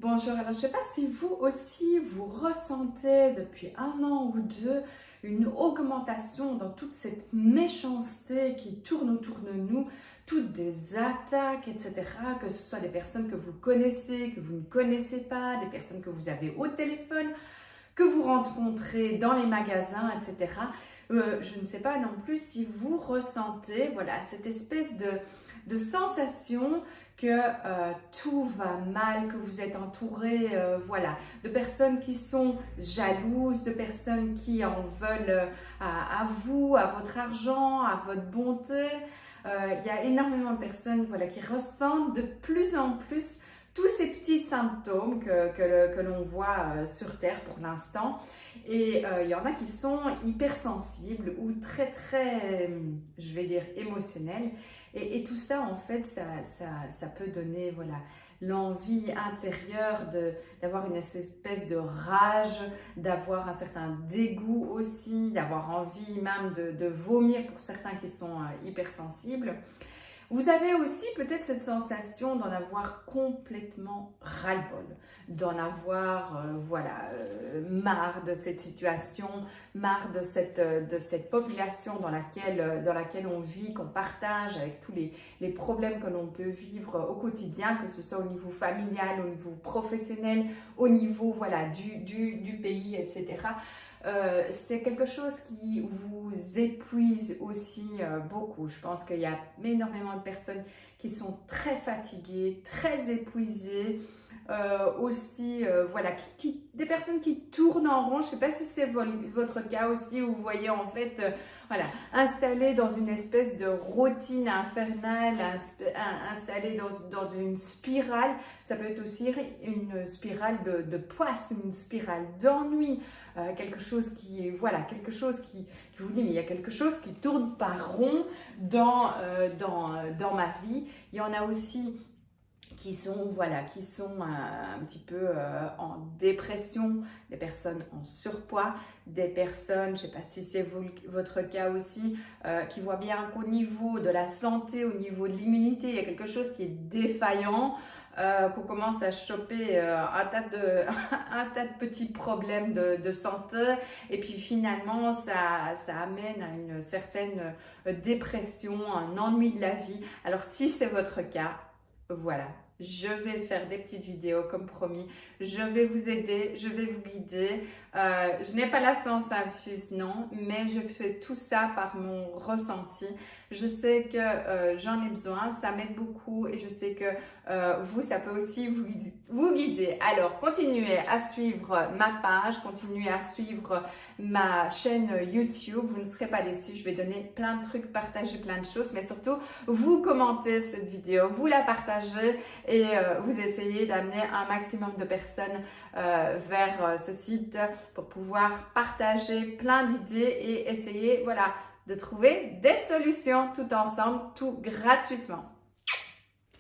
Bonjour, alors je ne sais pas si vous aussi vous ressentez depuis un an ou deux une augmentation dans toute cette méchanceté qui tourne autour de nous, toutes des attaques, etc. Que ce soit des personnes que vous connaissez, que vous ne connaissez pas, des personnes que vous avez au téléphone, que vous rencontrez dans les magasins, etc. Je ne sais pas non plus si vous ressentez voilà, cette espèce de sensation que tout va mal, que vous êtes entouré voilà, de personnes qui sont jalouses, de personnes qui en veulent à vous, à votre argent, à votre bonté. Il y a énormément de personnes voilà, qui ressentent de plus en plus tous ces petits symptômes que l'on voit sur Terre pour l'instant. Et il y en a qui sont hypersensibles ou très, je vais dire, émotionnels. Et tout ça, en fait, ça peut donner voilà, l'envie intérieure d'avoir une espèce de rage, d'avoir un certain dégoût aussi, d'avoir envie même de vomir pour certains qui sont hypersensibles. Vous avez aussi peut-être cette sensation d'en avoir complètement ras-le-bol, d'en avoir marre de cette situation, marre de cette population dans laquelle on vit, qu'on partage avec tous les problèmes que l'on peut vivre au quotidien, que ce soit au niveau familial, au niveau professionnel, au niveau voilà, du pays, etc. C'est quelque chose qui vous épuise aussi beaucoup. Je pense qu'il y a énormément de personnes qui sont très fatiguées, très épuisées. Voilà, des personnes qui tournent en rond. Je ne sais pas si c'est votre cas aussi, où vous voyez en fait, voilà, installé dans une espèce de routine infernale, installé dans une spirale. Ça peut être aussi une spirale de poisse, une spirale d'ennui, quelque chose qui vous dit mais il y a quelque chose qui tourne pas rond dans ma vie. Il y en a aussi qui sont un petit peu en dépression, des personnes en surpoids, des personnes, je ne sais pas si c'est votre cas aussi, qui voient bien qu'au niveau de la santé, au niveau de l'immunité, il y a quelque chose qui est défaillant, qu'on commence à choper un tas de petits problèmes de santé, et puis finalement ça amène à une certaine dépression, un ennui de la vie. Alors si c'est votre cas, voilà, je vais faire des petites vidéos comme promis, je vais vous aider, je vais vous guider. Je n'ai pas la science infuse, non, mais je fais tout ça par mon ressenti. Je sais que j'en ai besoin, ça m'aide beaucoup et je sais que vous, ça peut aussi vous guider. Alors, continuez à suivre ma page, continuez à suivre ma chaîne YouTube. Vous ne serez pas déçus, je vais donner plein de trucs, partager plein de choses, mais surtout, vous commentez cette vidéo, vous la partagez et vous essayez d'amener un maximum de personnes vers ce site pour pouvoir partager plein d'idées et essayer voilà, de trouver des solutions tout ensemble, tout gratuitement.